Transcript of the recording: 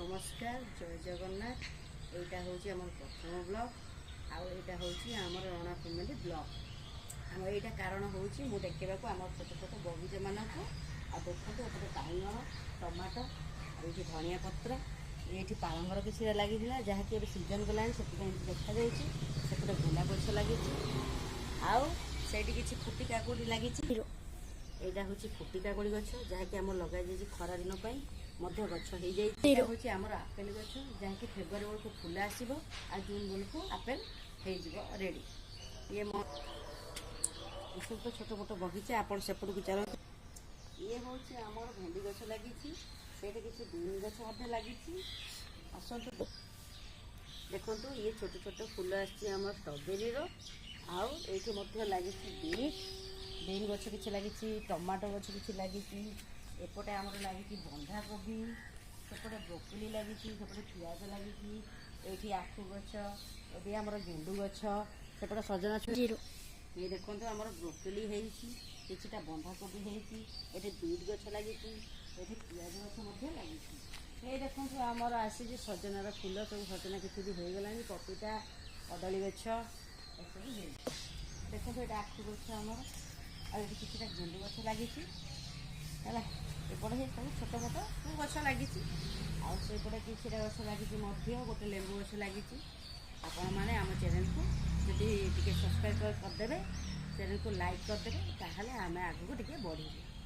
नमस्कार जय जगन्नाथ। यहाँ हूँ आम प्रथम ब्लॉग आईटा हूँ आम रणा फैमिली ब्लॉग। आम यहाँ कारण हूँ मुझे देखा आम छोट छोट बगीचा मानक देखो एपटे बाइगण टमाटो ये धनिया पत्र ये पालंगर किसी लगी जहाँकि सीजन गलानी से देखा सेपटे गोलाप गछ लगी आईटी फुटी काकुड़ी लगी। यहाँ हूँ फुटी काकुड़ी गछ जहाँकि आम लगे खरा दिन मध्य गछ हो जाए आमर आपेल गछ जहाँकि फेब्रुआरी बेलू फुल आसो आ जून बेलू आपेल हो रेडी। ये सब तो छोट मोट बगीचा आप सेपट को चलते। ये हूँ आमर भेंडी गछ लगी किसी बीन गछ लगी आसतु देखु ये छोट छोट फुल आम स्ट्रॉबेरी आउ ये लगी बीन गछ किसी लगी टमाटो गछ किसी लगी एपटे आमर लगी बंधाकोबी सेपटे ब्रोकोली लगी सेपटे पियाज लगी ये आखु गछ ये आमर गेंडू गछ सेपटे सजना छुरी ये देखो आमर ब्रोकोली होता बंधाकोबी होती बीट गछ लगी ये पियाज गछ लगी ये देखो आमर आसी सजनार फूल सब सजना किसी हो गला पपीता कदली गछ देखो ये आखु गछ आमर आ किसी गेंडू गछ लगी है एपटे सब छोट मोट सब गछ लगी आउपटे किसी गछ लगी गोटे लेंबू गछ लगी। आपण मैंने आम चैनल को जी सब्सक्राइब करदे चैनल को लाइक करदे ताहले आम आगू टे बढ़े।